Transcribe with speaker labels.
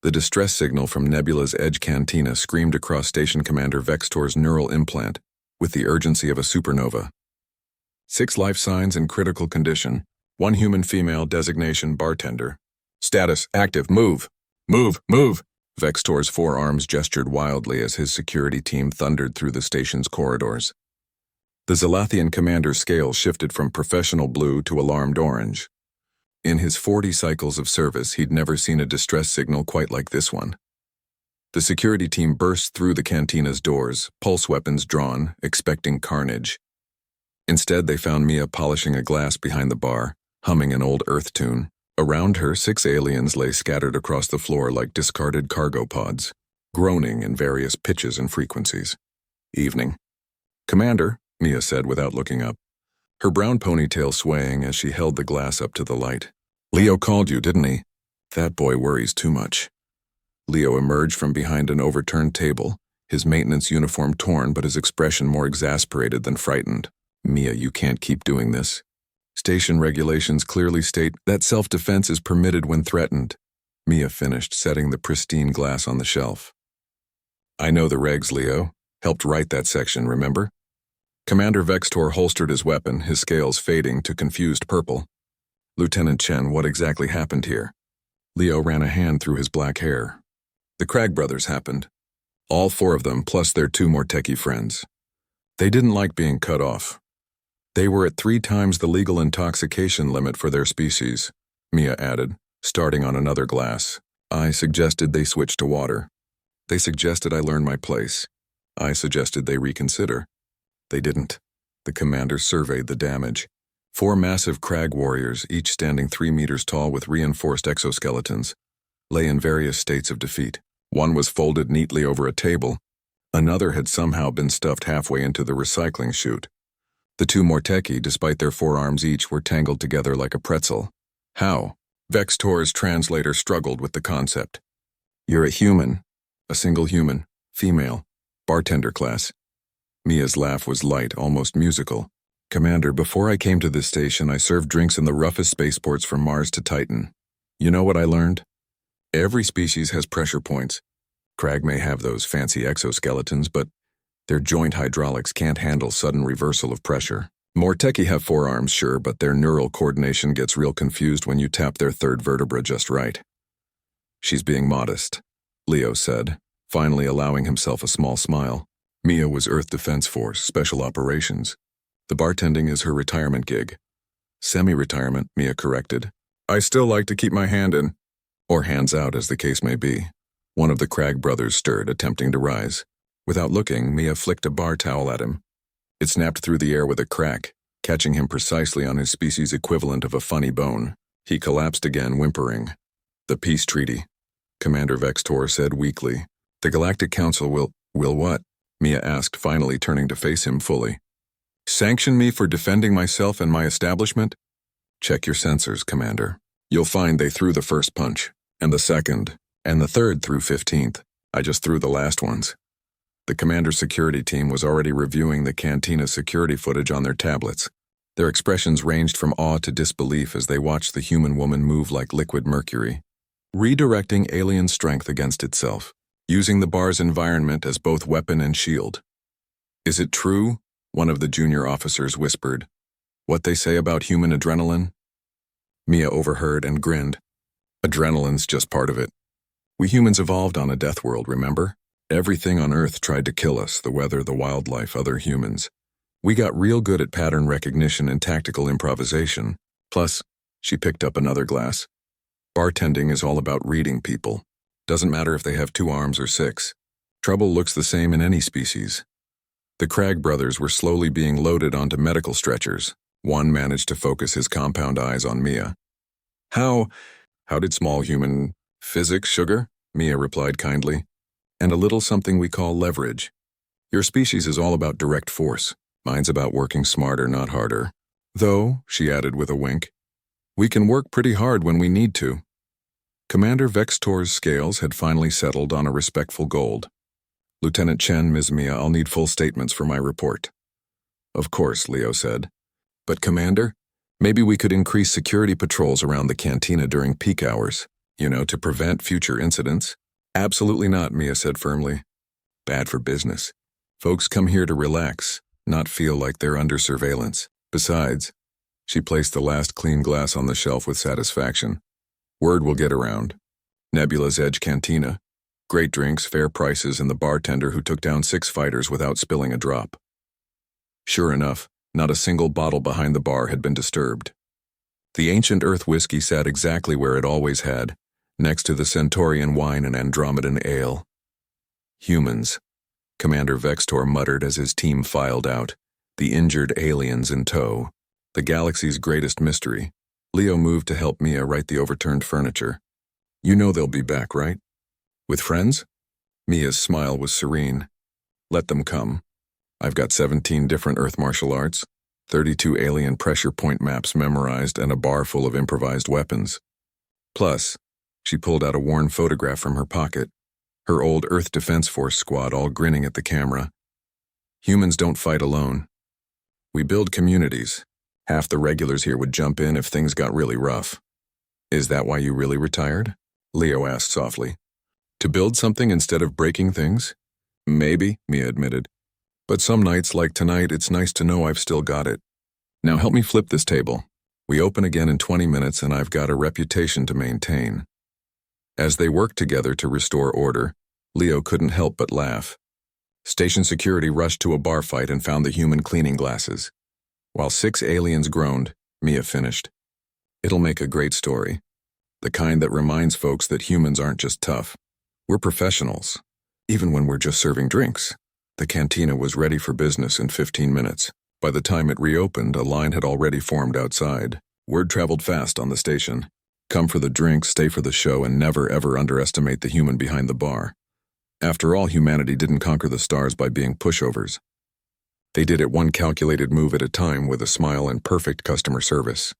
Speaker 1: The distress signal from Nebula's Edge Cantina screamed across Station Commander Vextor's neural implant with the urgency of a supernova. 6 life signs in critical condition. 1 human female designation bartender. Status active. Move. Move. Move. Vextor's forearms gestured wildly as his security team thundered through the station's corridors. The Zalathian commander's scale shifted from professional blue to alarmed orange. In his 40 cycles of service, he'd never seen a distress signal quite like this one. The security team burst through the cantina's doors, pulse weapons drawn, expecting carnage. Instead, they found Mia polishing a glass behind the bar, humming an old Earth tune. Around her, 6 aliens lay scattered across the floor like discarded cargo pods, groaning in various pitches and frequencies. Evening. Commander, Mia said without looking up, her brown ponytail swaying as she held the glass up to the light. Leo called you, didn't he? That boy worries too much. Leo emerged from behind an overturned table, his maintenance uniform torn but his expression more exasperated than frightened. Mia, you can't keep doing this. Station regulations clearly state that self-defense is permitted when threatened. Mia finished, setting the pristine glass on the shelf. I know the regs, Leo. Helped write that section, remember? Commander Vextor holstered his weapon, his scales fading to confused purple. Lieutenant Chen, what exactly happened here? Leo ran a hand through his black hair. The Crag brothers happened. All 4 of them, plus their 2 more techie friends. They didn't like being cut off. They were at 3 times the legal intoxication limit for their species, Mia added, starting on another glass. I suggested they switch to water. They suggested I learn my place. I suggested they reconsider. They didn't. The commander surveyed the damage. 4 massive crag warriors, each standing 3 meters tall with reinforced exoskeletons, lay in various states of defeat. One was folded neatly over a table. Another had somehow been stuffed halfway into the recycling chute. The 2 Morteki, despite their forearms each, were tangled together like a pretzel. How? Vextor's translator struggled with the concept. You're a human. A single human. Female. Bartender class. Mia's laugh was light, almost musical. Commander, before I came to this station, I served drinks in the roughest spaceports from Mars to Titan. You know what I learned? Every species has pressure points. Crag may have those fancy exoskeletons, but their joint hydraulics can't handle sudden reversal of pressure. Morteki have forearms, sure, but their neural coordination gets real confused when you tap their 3rd vertebra just right. She's being modest, Leo said, finally allowing himself a small smile. Mia was Earth Defense Force, Special Operations. The bartending is her retirement gig. Semi-retirement, Mia corrected. I still like to keep my hand in. Or hands out, as the case may be. One of the Crag brothers stirred, attempting to rise. Without looking, Mia flicked a bar towel at him. It snapped through the air with a crack, catching him precisely on his species' equivalent of a funny bone. He collapsed again, whimpering. The peace treaty, Commander Vextor said weakly. The Galactic Council will what? Mia asked, finally turning to face him fully. Sanction me for defending myself and my establishment? Check your sensors, Commander. You'll find they threw the first punch, and the second, and the third through 15th. I just threw the last ones. The commander's security team was already reviewing the cantina security footage on their tablets. Their expressions ranged from awe to disbelief as they watched the human woman move like liquid mercury, redirecting alien strength against itself, using the bar's environment as both weapon and shield. Is it true? One of the junior officers whispered. What they say about human adrenaline? Mia overheard and grinned. Adrenaline's just part of it. We humans evolved on a death world, remember? Everything on Earth tried to kill us, the weather, the wildlife, other humans. We got real good at pattern recognition and tactical improvisation. Plus, she picked up another glass. Bartending is all about reading people. Doesn't matter if they have 2 arms or 6. Trouble looks the same in any species. The Crag brothers were slowly being loaded onto medical stretchers. One managed to focus his compound eyes on Mia. How did small human physics, sugar? Mia replied kindly. And a little something we call leverage. Your species is all about direct force. Mine's about working smarter, not harder. Though, she added with a wink, we can work pretty hard when we need to. Commander Vextor's scales had finally settled on a respectful gold. Lieutenant Chen, Ms. Mia, I'll need full statements for my report. Of course, Leo said. But Commander, maybe we could increase security patrols around the cantina during peak hours. To prevent future incidents. Absolutely not, Mia said firmly. Bad for business. Folks come here to relax, not feel like they're under surveillance. Besides, she placed the last clean glass on the shelf with satisfaction. Word will get around. Nebula's Edge Cantina. Great drinks, fair prices, and the bartender who took down 6 fighters without spilling a drop. Sure enough, not a single bottle behind the bar had been disturbed. The ancient Earth whiskey sat exactly where it always had, next to the Centaurian wine and Andromedan ale. Humans, Commander Vextor muttered as his team filed out, the injured aliens in tow. The galaxy's greatest mystery. Leo moved to help Mia right the overturned furniture. You know they'll be back, right? With friends? Mia's smile was serene. Let them come. I've got 17 different Earth martial arts, 32 alien pressure point maps memorized, and a bar full of improvised weapons. Plus, she pulled out a worn photograph from her pocket, her old Earth Defense Force squad all grinning at the camera. Humans don't fight alone. We build communities. Half the regulars here would jump in if things got really rough. Is that why you really retired? Leo asked softly. To build something instead of breaking things? Maybe, Mia admitted. But some nights like tonight, it's nice to know I've still got it. Now help me flip this table. We open again in 20 minutes and I've got a reputation to maintain. As they worked together to restore order, Leo couldn't help but laugh. Station security rushed to a bar fight and found the human cleaning glasses. While 6 aliens groaned, Mia finished. It'll make a great story. The kind that reminds folks that humans aren't just tough. We're professionals, even when we're just serving drinks. The cantina was ready for business in 15 minutes. By the time it reopened, a line had already formed outside. Word traveled fast on the station. Come for the drinks, stay for the show, and never ever underestimate the human behind the bar. After all, humanity didn't conquer the stars by being pushovers. They did it one calculated move at a time with a smile and perfect customer service.